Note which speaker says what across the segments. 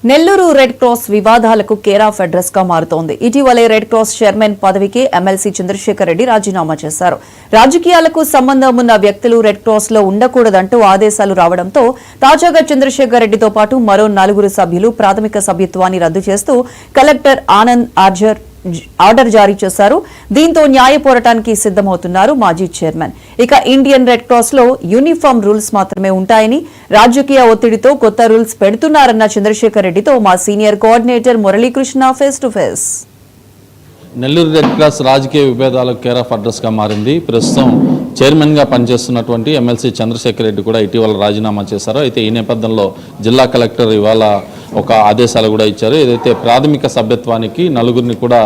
Speaker 1: Nellore red cross వివాదాలకు care of address గా మారుతోంది. ఇటీవలే రెడ్ క్రాస్ చైర్మన్ పదవికి ఎమ్మెల్సీ చంద్రశేఖర్ రెడ్డి రాజీనామా చేశారు. రాజకీయాలకు సంబంధం ఉన్న వ్యక్తులు రెడ్ క్రాస్ లో ఉండకూడదంటూ ఆదేశాలు రావడంతో తాజాగా చంద్రశేఖర్ రెడ్డితో పాటు మరో 4 సభ్యులు ప్రాథమిక సభ్యత్వాన్ని రద్దు చేస్తూ కలెక్టర్ ఆనంద్ ఆర్డర్ జారీ చేశారు. దీంతో న్యాయ పోరాటానికి సిద్దమవుతున్నారు మాజీ చైర్మన్. ఇక ఇండియన్ రెడ్ క్రాస్ లో యూనిఫామ్ రూల్స్ మాత్రమే ఉంటాయని, రాజకీయ ఒత్తిడితో కొత్త రూల్స్ పెడుతున్నారన్న చంద్రశేఖర్ రెడ్డితో మా senior coordinator Muralikrishna face to face.
Speaker 2: Nellore red cross రాజకీయ విభేదాలకు కేర్ ఆఫ్ అడ్రస్గా మారింది. ప్రస్తుతం చైర్మన్గా పనిచేస్తున్నటువంటి ఎమ్మెల్సీ చంద్రశేఖర్ రెడ్డి కూడా ఇటీవల రాజీనామా చేశారు. అయితే ఈ నేపథ్యంలో జిల్లా కలెక్టర్ ఇవాళ ఒక ఆదేశాలు కూడా ఇచ్చారు. ఏదైతే ప్రాథమిక సభ్యత్వానికి 4 కూడా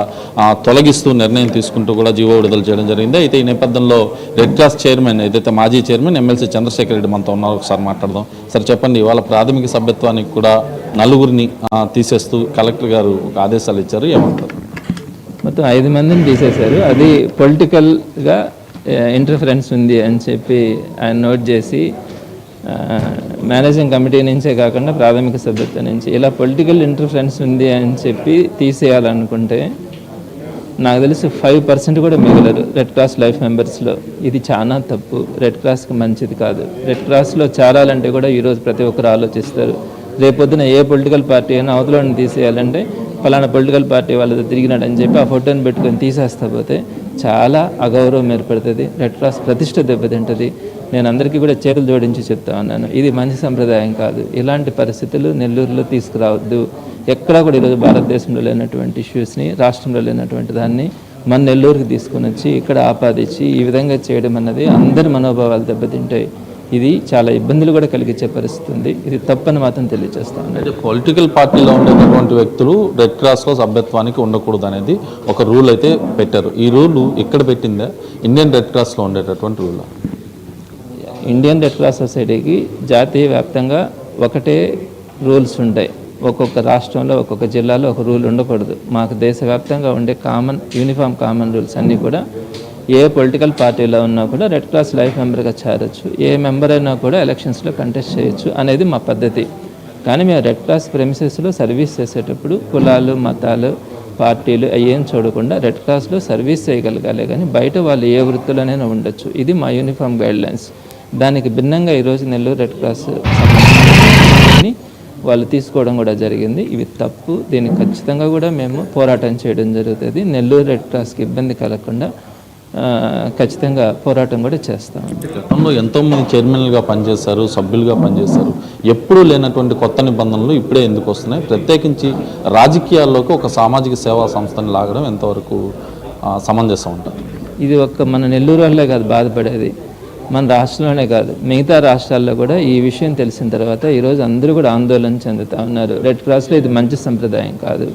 Speaker 2: తొలగిస్తూ నిర్ణయం తీసుకుంటూ కూడా జీవో విడుదల చేయడం జరిగింది. అయితే ఈ నేపథ్యంలో రెడ్ క్రాస్ చైర్మన్ ఏదైతే మాజీ చైర్మన్ ఎమ్మెల్సీ చంద్రశేఖర్ రెడ్డి మనతో ఉన్నారు. ఒకసారి మాట్లాడదాం. సార్ చెప్పండి, ఇవాళ ప్రాథమిక సభ్యత్వానికి కూడా 4 తీసేస్తూ కలెక్టర్ గారు ఒక ఆదేశాలు ఇచ్చారు, ఏమంటారు?
Speaker 3: మొత్తం 5 మందిని తీసేశారు. అది పొలిటికల్గా ఇంటర్ఫరెన్స్ ఉంది అని చెప్పి ఆయన నోట్ చేసి మేనేజింగ్ కమిటీ నుంచే కాకుండా ప్రాథమిక సభ్యత్వం నుంచి ఇలా పొలిటికల్ ఇంటర్ఫరెన్స్ ఉంది అని చెప్పి తీసేయాలనుకుంటే నాకు తెలిసి 5% కూడా మిగలరు రెడ్ క్రాస్ లైఫ్ మెంబర్స్లో. ఇది చాలా తప్పు, రెడ్ క్రాస్కి మంచిది కాదు. రెడ్ క్రాస్లో చేరాలంటే కూడా ఈరోజు ప్రతి ఒక్కరు ఆలోచిస్తారు. రేపొద్దున ఏ పొలిటికల్ పార్టీ అయినా అవతలని తీసేయాలంటే ఫలానా పొలిటికల్ పార్టీ వాళ్ళతో తిరిగినాడని చెప్పి ఆ ఫోటోని పెట్టుకొని తీసేస్తా పోతే చాలా అగౌరవం ఏర్పడుతుంది. రెడ్ క్రాస్ ప్రతిష్ట దెబ్బతింటుంది. నేను అందరికీ కూడా చేతులు జోడించి చెప్తా ఉన్నాను, ఇది మంచి సంప్రదాయం కాదు. ఇలాంటి పరిస్థితులు నెల్లూరులో తీసుకురావద్దు. ఎక్కడా కూడా ఈరోజు భారతదేశంలో లేనటువంటి ఇష్యూస్ని, రాష్ట్రంలో లేనటువంటి దాన్ని మన నెల్లూరుకి తీసుకొని వచ్చి ఇక్కడ ఆపాదించి ఈ విధంగా చేయడం అన్నది అందరి మనోభావాలు దెబ్బతింటాయి. ఇది చాలా ఇబ్బందులు కూడా కలిగించే పరిస్థితి ఉంది. ఇది తప్పని మాత్రం తెలియజేస్తాను.
Speaker 2: అయితే పొలిటికల్ పార్టీలో ఉండేటటువంటి వ్యక్తులు రెడ్ క్రాస్లో సభ్యత్వానికి ఉండకూడదు అనేది ఒక రూల్ అయితే పెట్టారు. ఈ రూల్ ఇక్కడ పెట్టిందా? ఇండియన్ రెడ్ క్రాస్లో ఉండేటటువంటి రూల్?
Speaker 3: ఇండియన్ రెడ్ క్రాస్ సొసైటీకి జాతీయ వ్యాప్తంగా ఒకటే రూల్స్ ఉంటాయి. ఒక్కొక్క రాష్ట్రంలో ఒక్కొక్క జిల్లాలో ఒక రూల్ ఉండకూడదు. మాకు దేశవ్యాప్తంగా ఉండే యూనిఫామ్ కామన్ రూల్స్ అన్నీ కూడా ఏ పొలిటికల్ పార్టీలో ఉన్నా కూడా రెడ్ క్రాస్ లైఫ్ మెంబర్గా చేరొచ్చు, ఏ మెంబర్ అయినా కూడా ఎలక్షన్స్లో కంటెస్ట్ చేయొచ్చు అనేది మా పద్ధతి. కానీ మేము రెడ్ క్రాస్ ప్రెమిసెస్లో సర్వీస్ చేసేటప్పుడు కులాలు, మతాలు, పార్టీలు అయ్యేం చూడకుండా రెడ్ క్రాస్లో సర్వీస్ చేయగలగాలి. కానీ బయట వాళ్ళు ఏ వృత్తులోనైనా ఉండొచ్చు. ఇది మా యూనిఫామ్ గైడ్లైన్స్. దానికి భిన్నంగా ఈరోజు నెల్లూరు రెడ్ క్రాస్ వాళ్ళు తీసుకోవడం కూడా జరిగింది. ఇవి తప్పు. దీనికి ఖచ్చితంగా కూడా మేము పోరాటం చేయడం జరుగుతుంది. నెల్లూరు రెడ్ క్రాస్కి ఇబ్బంది కలగకుండా ఖచ్చితంగా పోరాటం కూడా చేస్తాం.
Speaker 2: గతంలో ఎంతోమంది చైర్మన్లుగా పనిచేశారు, సభ్యులుగా పనిచేశారు. ఎప్పుడూ లేనటువంటి కొత్త నిబంధనలు ఇప్పుడే ఎందుకు వస్తున్నాయి? ప్రత్యేకించి రాజకీయాల్లోకి ఒక సామాజిక సేవా సంస్థని లాగడం ఎంతవరకు సమంజసం ఉంటారు?
Speaker 3: ఇది మన నెల్లూరు వాళ్ళే కాదు బాధపడేది, మన రాష్ట్రంలోనే కాదు మిగతా రాష్ట్రాల్లో కూడా ఈ విషయం తెలిసిన తర్వాత ఈరోజు అందరూ కూడా ఆందోళన చెందుతూ ఉన్నారు. రెడ్ క్రాస్లో ఇది మంచి సంప్రదాయం కాదు.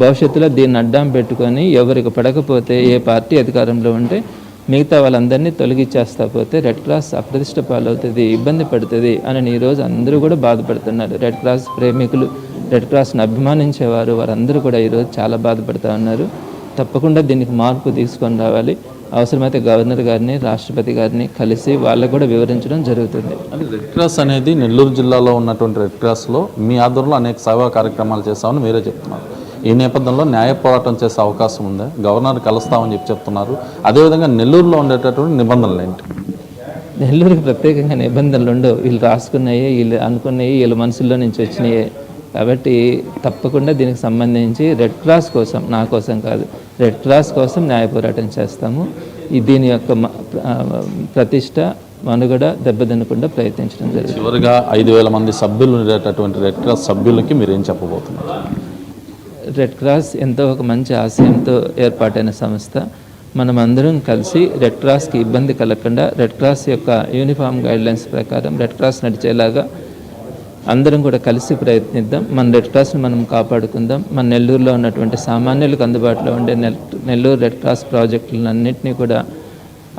Speaker 3: భవిష్యత్తులో దీన్ని అడ్డం పెట్టుకొని ఎవరికి పడకపోతే, ఏ పార్టీ అధికారంలో ఉంటే మిగతా వాళ్ళందరినీ తొలగించేస్తా పోతే రెడ్ క్రాస్ అప్రతిష్ట పాలవుతుంది, ఇబ్బంది పడుతుంది అని ఈరోజు అందరూ కూడా బాధపడుతున్నారు. రెడ్ క్రాస్ ప్రేమికులు, రెడ్ క్రాస్ని అభిమానించేవారు వారందరూ కూడా ఈరోజు చాలా బాధపడుతూ ఉన్నారు. తప్పకుండా దీనికి మార్పు తీసుకొని రావాలి. అవసరమైతే గవర్నర్ గారిని, రాష్ట్రపతి గారిని కలిసి వాళ్ళకు కూడా వివరించడం జరుగుతుంది.
Speaker 2: రెడ్ క్రాస్ అనేది నెల్లూరు జిల్లాలో ఉన్నటువంటి రెడ్ క్రాస్లో మీ ఆధ్వర్యంలో అనేక సేవా కార్యక్రమాలు చేస్తామని మీరే చెప్తున్నారు. ఈ నేపథ్యంలో న్యాయ పోరాటం చేసే అవకాశం ఉందా? గవర్నర్ కలుస్తామని చెప్తున్నారు. అదేవిధంగా నెల్లూరులో ఉండేటటువంటి నిబంధనలు ఏంటి?
Speaker 3: నెల్లూరుకి ప్రత్యేకంగా నిబంధనలు ఉండవు. వీళ్ళు రాసుకున్నాయి, వీళ్ళు అనుకున్నాయి, వీళ్ళ మనసుల్లో నుంచి వచ్చినాయి. కాబట్టి తప్పకుండా దీనికి సంబంధించి రెడ్ క్రాస్ కోసం, నా కోసం కాదు, రెడ్ క్రాస్ కోసం న్యాయ పోరాటం చేస్తాము. దీని యొక్క ప్రతిష్ట, మనుగడ దెబ్బతినకుండా ప్రయత్నించడం జరిగింది.
Speaker 2: చివరిగా 5,000 మంది సభ్యులు ఉండేటటువంటి రెడ్ క్రాస్ సభ్యులకి మీరు ఏం చెప్పబోతున్నారు?
Speaker 3: రెడ్ క్రాస్ ఎంతో ఒక మంచి ఆశయంతో ఏర్పాటైన సంస్థ. మనం అందరం కలిసి రెడ్ క్రాస్కి ఇబ్బంది కలగకుండా, రెడ్ క్రాస్ యొక్క యూనిఫామ్ గైడ్లైన్స్ ప్రకారం రెడ్ క్రాస్ నడిచేలాగా అందరం కూడా కలిసి ప్రయత్నిద్దాం. మన రెడ్ క్రాస్ని మనం కాపాడుకుందాం. మన నెల్లూరులో ఉన్నటువంటి సామాన్యులకు అందుబాటులో ఉండే నెల్లూరు రెడ్ క్రాస్ ప్రాజెక్టులన్నింటినీ కూడా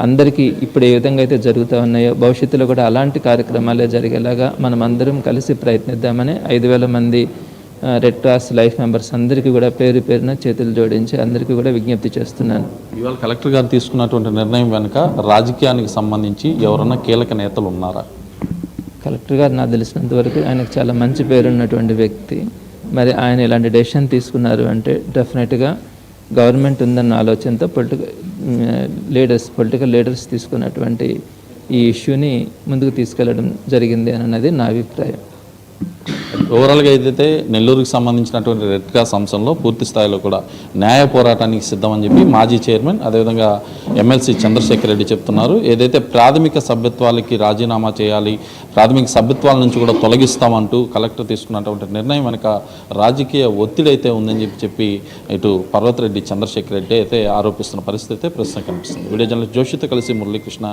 Speaker 3: అందరికీ ఇప్పుడు ఏ విధంగా అయితే జరుగుతూ ఉన్నాయో భవిష్యత్తులో కూడా అలాంటి కార్యక్రమాలే జరిగేలాగా మనం అందరం కలిసి ప్రయత్నిద్దామని 5,000 మంది రెడ్ క్రాస్ లైఫ్ మెంబర్స్ అందరికీ కూడా పేరు పేరున చేతులు జోడించి అందరికీ కూడా విజ్ఞప్తి చేస్తున్నాను.
Speaker 2: ఇవాళ కలెక్టర్ గారు తీసుకున్నటువంటి నిర్ణయం వెనుక రాజకీయానికి సంబంధించి ఎవరన్నా కీలక నేతలు ఉన్నారా?
Speaker 3: కలెక్టర్ గారు నాకు తెలిసినంత వరకు ఆయనకు చాలా మంచి పేరున్నటువంటి వ్యక్తి. మరి ఆయన ఇలాంటి డెసిషన్ తీసుకున్నారు అంటే డెఫినెట్గా గవర్నమెంట్ ఉందన్న ఆలోచనతో పొలిటికల్ లీడర్స్ తీసుకున్నటువంటి ఈ ఇష్యూని ముందుకు తీసుకెళ్లడం జరిగింది అన్నది నా అభిప్రాయం.
Speaker 2: ఓవరాల్గా ఏదైతే నెల్లూరుకి సంబంధించినటువంటి రెడ్ క్రాస్ అంశంలో పూర్తి స్థాయిలో కూడా న్యాయ పోరాటానికి సిద్ధమని చెప్పి మాజీ చైర్మన్ అదేవిధంగా ఎమ్మెల్సీ చంద్రశేఖర్ రెడ్డి చెప్తున్నారు. ఏదైతే ప్రాథమిక సభ్యత్వాలకి రాజీనామా చేయాలి, ప్రాథమిక సభ్యత్వాల నుంచి కూడా తొలగిస్తామంటూ కలెక్టర్ తీసుకున్నటువంటి నిర్ణయం వెనక రాజకీయ ఒత్తిడి అయితే ఉందని చెప్పి ఇటు పర్వతరెడ్డి చంద్రశేఖర్ రెడ్డి అయితే ఆరోపిస్తున్న పరిస్థితి అయితే ప్రస్తుతం కనిపిస్తుంది. వీడియో జర్నలిస్ట్ జోషితో కలిసి మురళీకృష్ణ.